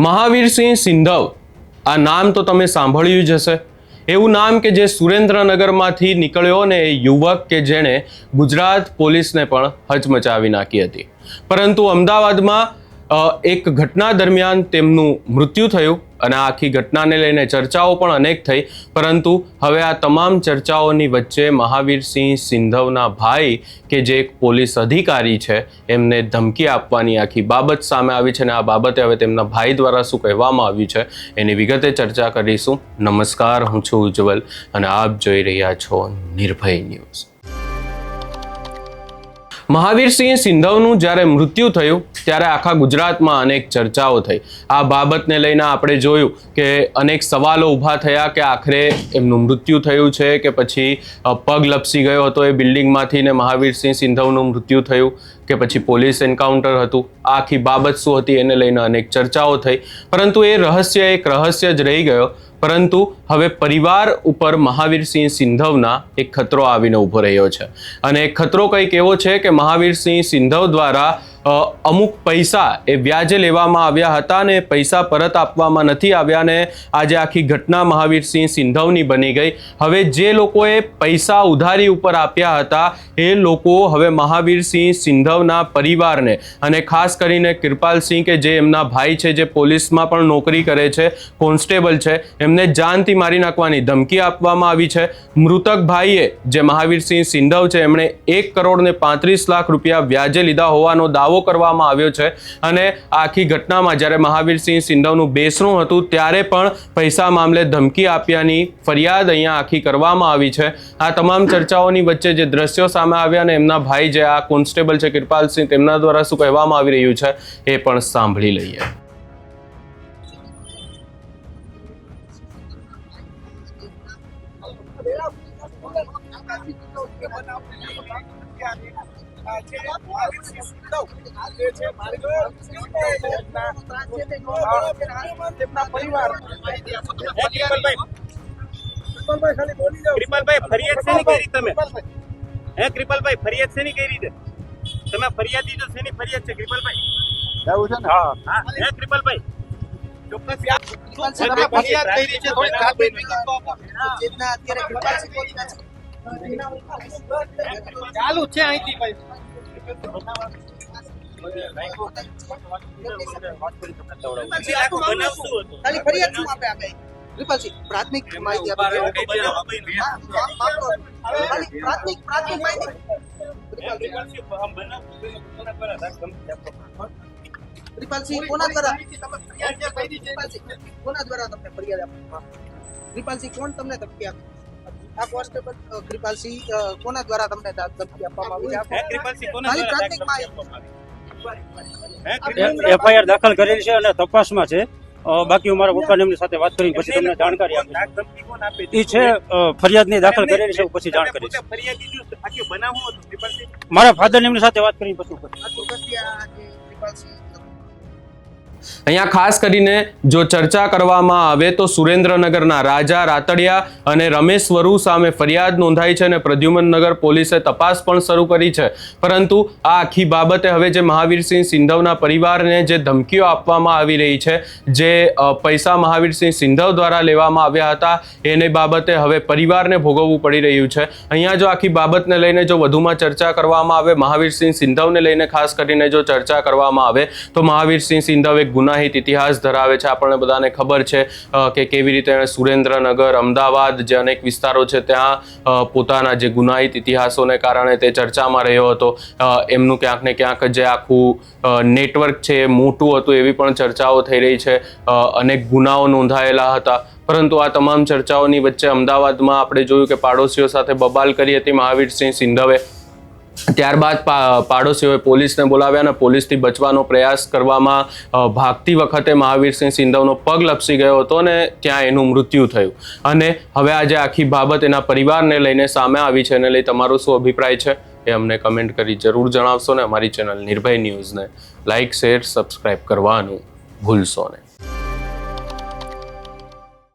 મહાવીરસિંહ સિંધવ આ નામ તો તમે સાંભળ્યું જ હશે। એવું નામ કે જે સુરેન્દ્રનગરમાંથી નીકળ્યો ને એ યુવક કે જેણે ગુજરાત પોલીસને પણ હચમચાવી નાખી હતી। પરંતુ અમદાવાદમાં એક ઘટના દરમિયાન તેમનું મૃત્યુ થયું અને આખી ઘટનાને લઈને ચર્ચાઓ પણ અનેક થઈ। પરંતુ હવે આ તમામ ચર્ચાઓની વચ્ચે મહાવીરસિંહ સિંધવના ભાઈ કે જે એક પોલીસ અધિકારી છે એમને ધમકી આપવાની આખી બાબત સામે આવી છે અને આ બાબતે હવે તેમના ભાઈ દ્વારા શું કહેવામાં આવ્યું છે એની વિગતે ચર્ચા કરીશું। નમસ્કાર, હું છું ઉજ્જવલ અને આપ જોઈ રહ્યા છો નિર્ભય ન્યૂઝ। મહાવીરસિંહ સિંધવનું જ્યારે મૃત્યુ થયું ત્યારે આખા ગુજરાતમાં અનેક ચર્ચાઓ થઈ। આ બાબતને લઈને આપણે જોયું કે અનેક સવાલો ઊભા થયા કે આખરે એમનું મૃત્યુ થયું છે કે પછી પગ લપસી ગયો હતો એ બિલ્ડિંગમાંથી ને મહાવીરસિંહ સિંધવનું મૃત્યુ થયું કે પછી પોલીસ એન્કાઉન્ટર હતું। આ આખી બાબત શું હતી એને લઈને અનેક ચર્ચાઓ થઈ, પરંતુ એ રહસ્ય એક રહસ્ય જ રહી ગયો। પરંતુ હવે પરિવાર ઉપર મહાવીરસિંહ સિંધવના એક ખતરો આવીને ઊભો રહ્યો છે અને એ ખતરો કંઈક એવો છે કે મહાવીરસિંહ સિંધવ દ્વારા અમુક પૈસા એ વ્યાજે લેવામાં આવ્યા હતા ને પૈસા પરત આપવામાં નથી આવ્યા ને આજે આખી ઘટના મહાવીરસિંહ સિંધવની બની ગઈ। હવે જે લોકોએ પૈસા ઉધારી ઉપર આપ્યા હતા એ લોકો હવે મહાવીરસિંહ સિંધવના પરિવારને અને ખાસ કરીને કૃપાલસિંહ કે જે એમના ભાઈ છે, જે પોલીસમાં પણ નોકરી કરે છે, કોન્સ્ટેબલ છે, એમને જાનથી મારી નાખવાની ધમકી આપવામાં આવી છે। મૃતક ભાઈએ જે મહાવીરસિંહ સિંધવ છે એમણે 1,35,00,000 રૂપિયા વ્યાજે લીધા હોવાનો દાવો કરવામાં આવ્યો છે અને આખી ઘટનામાં જ્યારે મહાવીરસિંહ સિંધવનું બેસણું હતું ત્યારે પણ પૈસા મામલે ધમકી આપ્યાની ફરિયાદ અહીંયા આખી કરવામાં આવી છે। આ તમામ ચર્ચાઓની વચ્ચે જે દ્રશ્યો સામે આવ્યા અને એમના ભાઈ જે આ કોન્સ્ટેબલ છે કૃપાલસિંહ, તેમના દ્વારા શું કહેવામાં આવી રહ્યું છે એ પણ સાંભળી લઈએ। કૃપાલભાઈ, ફરિયાદ શેની કરી તમે? હે કૃપાલભાઈ, ફરિયાદ શેની કરી છે તમે? ફરિયાદી તો શેની ફરિયાદ છે કૃપાલભાઈ? જવું છે ને? હા હે કૃપાલભાઈ, ચોક્કસ ફરિયાદ કરી છે, થોડી કાપી વિગતો આપો। જેટલા અત્યારે કૃપાલસિંહ ચાલુ છે અહીંથી ભાઈ। ખાલી ફરિયાદ શું આપે કૃપાલસિંહ? પ્રાથમિક માહિતી આપે, ખાલી પ્રાથમિક માહિતી। કૃપાલસિંહ કોના દ્વારા તમને ફરિયાદ આપે? કૃપાલસિંહ કોણ તમને ધમકી આપે? આ કોન્સ્ટેબલ કૃપાલસિંહ કોના દ્વારા તમને ધમકી આપવામાં આવી છે? કૃપાલસિંહ કોના ખાલી દ્વારા પ્રાથમિક માહિતી। એફઆઈઆર દાખલ કરેલી છે અને તપાસમાં છે। બાકી હું મારા પપ્પાને એમની સાથે વાત કરીને પછી તમને જાણકારી આપીશ। એ છે ફરિયાદની દાખલ કરેલી છે, પછી જાણ કરીશ। મારા ફાધર એમની સાથે વાત કરીને પછી અહીંયા ખાસ કરીને જો ચર્ચા કરવામાં આવે તો સુરેન્દ્રનગરના રાજા રાતડિયા અને રમેશ વરુ સામે ફરિયાદ નોંધાઈ છે અને પ્રદ્યુમનનગર પોલીસે તપાસ પણ શરૂ કરી છે। પરંતુ આ આખી બાબતે હવે જે મહાવીરસિંહ સિંધવના પરિવારને જે ધમકીઓ આપવામાં આવી રહી છે, જે પૈસા મહાવીરસિંહ સિંધવ દ્વારા લેવામાં આવ્યા હતા એની બાબતે હવે પરિવારને ભોગવવું પડી રહ્યું છે। અહીંયા જો આખી બાબતને લઈને જો વધુમાં ચર્ચા કરવામાં આવે, મહાવીરસિંહ સિંધવને લઈને ખાસ કરીને જો ચર્ચા કરવામાં આવે તો મહાવીરસિંહ સિંધવ એક ગુનાહિત ઇતિહાસ ધરાવે છે। આપણને બધાને ખબર છે કે કેવી રીતે સુરેન્દ્રનગર, અમદાવાદ જે અનેક વિસ્તારો છે ત્યાં પોતાના જે ગુનાહિત ઇતિહાસોને કારણે તે ચર્ચામાં રહ્યો હતો। એમનું ક્યાંક ને ક્યાંક જે આખું નેટવર્ક છે એ મોટું હતું એવી પણ ચર્ચાઓ થઈ રહી છે। અનેક ગુનાઓ નોંધાયેલા હતા। પરંતુ આ તમામ ચર્ચાઓની વચ્ચે અમદાવાદમાં આપણે જોયું કે પાડોશીઓ સાથે બબાલ કરી હતી મહાવીરસિંહ સિંધવે। ત્યારબાદ પાડોશીઓએ પોલીસને બોલાવ્યા અને પોલીસથી બચવાનો પ્રયાસ કરવામાં ભાગતી વખતે મહાવીરસિંહ સિંધવનો પગ લપસી ગયો હતો અને ત્યાં એનું મૃત્યુ થયું। અને હવે આજે આખી બાબત એના પરિવારને લઈને સામે આવી છે। એને લઈ તમારો શું અભિપ્રાય છે એ અમને કમેન્ટ કરી જરૂર જણાવશો ને અમારી ચેનલ નિર્ભય ન્યૂઝને લાઇક, શેર, સબસ્ક્રાઇબ કરવાનું ભૂલશો નહીં।